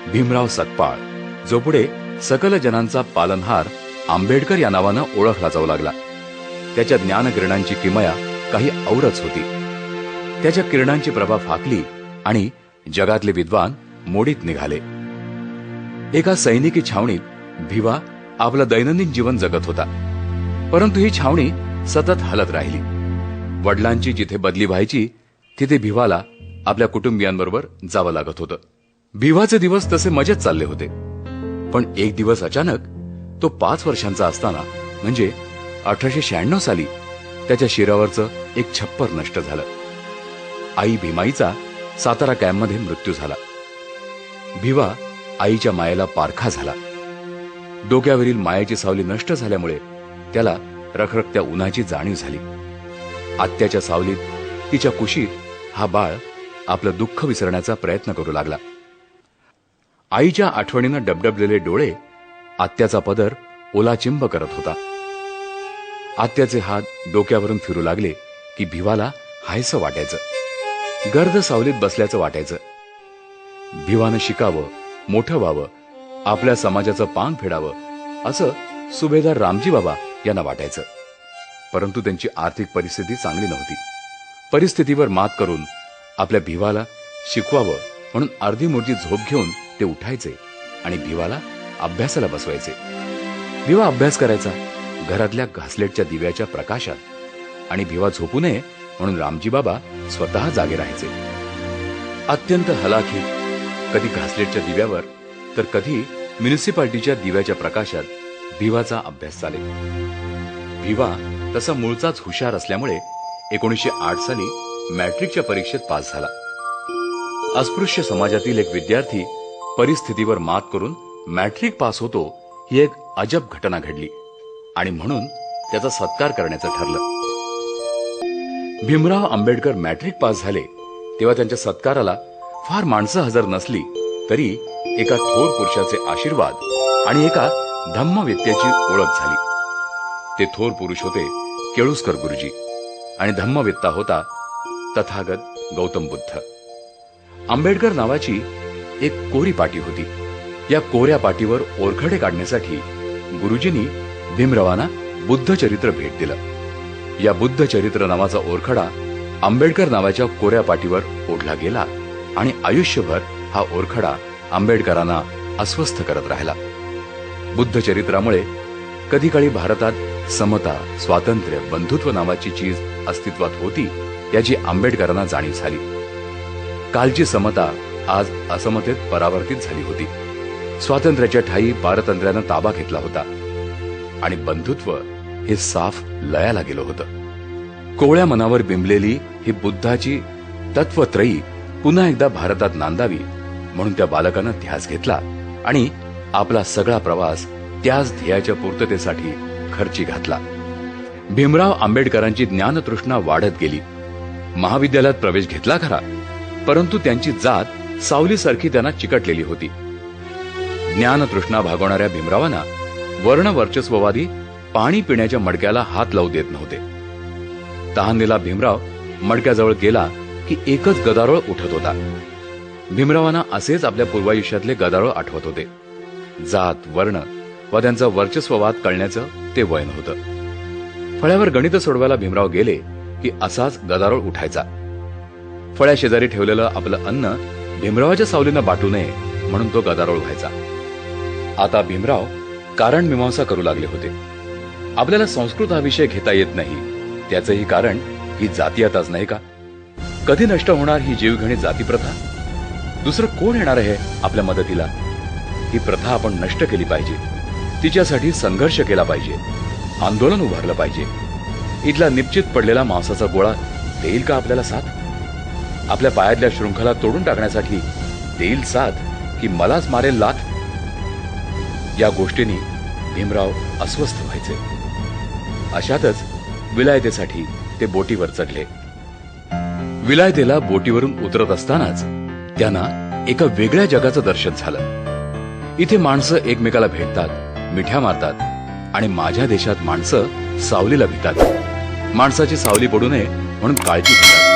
भीमराव सकपाळ, जो पुढे सकल जनांचा पालनहार आंबेडकर या नावानं ओळखला जाऊ लागला. त्याच्या ज्ञानकिरणांची किमया काही औरच होती. त्याच्या किरणांची प्रभा फाकली आणि जगातले विद्वान मोडीत निघाले. एका सैनिकी छावणीत भिवा आपलं दैनंदिन जीवन जगत होता. परंतु ही छावणी सतत हलत राहिली. वडिलांची जिथे बदली व्हायची तिथे भिवाला आपल्या कुटुंबियांबरोबर जावं लागत होतं. भिवाचे दिवस तसे मजेत चालले होते. पण एक दिवस अचानक तो 5 वर्षांचा असताना म्हणजे 1896 साली त्याच्या शिरावरचं एक छप्पर नष्ट झालं. आई भीमाईचा सातारा कॅम्पमध्ये मृत्यू झाला. भिवा आईच्या मायेला पारखा झाला. डोक्यावरील मायेची सावली नष्ट झाल्यामुळे त्याला रखरखत्या उन्हाची जाणीव झाली. आत्याच्या सावलीत तिच्या कुशीत हा बाळ आपलं दुःख विसरण्याचा प्रयत्न करू लागला. आईच्या आठवणीनं डबडबलेले डोळे आत्याचा पदर ओलाचिंब करत होता. आत्याचे हात डोक्यावरून फिरू लागले की भिवाला हायसं वाटायचं. गर्द सावलीत बसल्याचं वाटायचं. भिवानं शिकावं, मोठं व्हावं, आपल्या समाजाचं पांग फेडावं असं सुभेदार रामजी बाबा यांना वाटायचं. परंतु त्यांची आर्थिक परिस्थिती चांगली नव्हती. परिस्थितीवर मात करून आपल्या भिवाला शिकवावं म्हणून अर्धी मोठी झोप घेऊन ते उठायचे आणि भिवाला अभ्यासाला बसवायचे. भिवा अभ्यास करायचा घरातल्या घासलेटच्या दिव्याच्या प्रकाशात आणि भिवा झोपू नये म्हणून रामजी बाबा स्वतः जागे राहायचे. अत्यंत हलाखी, कधी घासलेटच्या दिव्यावर तर कधी म्युनिसिपालिटीच्या दिव्याच्या प्रकाशात भिवाचा अभ्यास चाले. भिवा तसा मूळचाच हुशार असल्यामुळे 1908 साली मॅट्रिकच्या परीक्षेत पास झाला. अस्पृश्य समाजातील एक विद्यार्थी परिस्थितीवर मात करून मॅट्रिक पास होतो ही एक अजब घटना घडली आणि म्हणून त्याचा सत्कार करण्याचं ठरलं. भीमराव आंबेडकर मॅट्रिक पास झाले तेव्हा त्यांच्या सत्काराला फार माणसं हजर नसली तरी एका थोर पुरुषाचे आशीर्वाद आणि एका धम्मवेत्याची ओळख झाली. ते थोर पुरुष होते केळुस्कर गुरुजी आणि धम्मवेत्ता होता तथागत गौतम बुद्ध. आंबेडकर नावाची एक कोरी पाटी होती. या कोऱ्या पाटीवर ओरखडे काढण्यासाठी गुरुजींनी भीमरावांना बुद्ध चरित्र भेट दिलं. या बुद्ध चरित्र नावाचा ओरखडा आंबेडकर नावाच्या कोऱ्या पाटीवर ओढला गेला आणि आयुष्यभर हा ओरखडा आंबेडकरांना अस्वस्थ करत राहिला. बुद्ध चरित्रामुळे कधी काळी भारतात समता, स्वातंत्र्य, बंधुत्व नावाची चीज अस्तित्वात होती याची आंबेडकरांना जाणीव झाली. कालची समता आज असमतेत परावर्तित झाली होती. स्वातंत्र्याच्या ठायी पारतंत्र्यानं ताबा घेतला होता आणि बंधुत्व हे साफ लयाला गेलं होतं. कोवळ्या मनावर बिंबलेली ही बुद्धाची तत्वत्रयी पुन्हा एकदा भारतात नांदावी म्हणून त्या बालकानं ध्यास घेतला आणि आपला सगळा प्रवास त्याच ध्येयाच्या पूर्ततेसाठी खर्ची घातला. भीमराव आंबेडकरांची ज्ञानतृष्णा वाढत गेली. महाविद्यालयात प्रवेश घेतला खरा, परंतु त्यांची जात सावलीसारखी त्यांना चिकटलेली होती. ज्ञानतृष्णा भागवणाऱ्या भीमरावांना वर्णवर्चस्ववादी पाणी पिण्याच्या मडक्याला हात लावू देत नव्हते. तहानलेला भीमराव मडक्याजवळ गेला की एकच गदारोळ उठत होता. भीमरावांना असेच आपल्या पूर्वायुष्यातले गदारोळ आठवत होते. जात, वर्ण व त्यांचा वर्चस्ववाद कळण्याचं ते वय नव्हतं. फळ्यावर गणित सोडवायला भीमराव गेले की असाच गदारोळ उठायचा. फळ्या शेजारी ठेवलेलं आपलं अन्न भीमरावाच्या सावलीनं बाटू नये म्हणून तो गदारोळ व्हायचा. आता भीमराव कारण मीमांसा करू लागले होते. आपल्याला संस्कृत हा विषय घेता येत नाही त्याचंही कारण ही जातीयताच नाही का? कधी नष्ट होणार ही जीवघेणी जातीप्रथा? दुसरं कोण येणार आहे आपल्या मदतीला? ही प्रथा आपण नष्ट केली पाहिजे. तिच्यासाठी संघर्ष केला पाहिजे. आंदोलन उभारलं पाहिजे. इथला निश्चित पडलेला मांसाचा गोळा देईल का आपल्याला साथ? आपल्या पायातल्या शृंखला तोडून टाकण्यासाठी देईल साथ की मलाच मारेल लाथ? या गोष्टींनी भीमराव अस्वस्थ व्हायचे. अशातच विलायतेसाठी ते बोटीवर चढले. विलायतेला बोटीवरून उतरत असतानाच त्यांना एका वेगळ्या जगाचं दर्शन झालं. इथे माणसं एकमेकाला भेटतात, मिठ्या मारतात आणि माझ्या देशात माणसं सावलीला भितात. माणसाची सावली पडू नये म्हणून काळजी घेतात.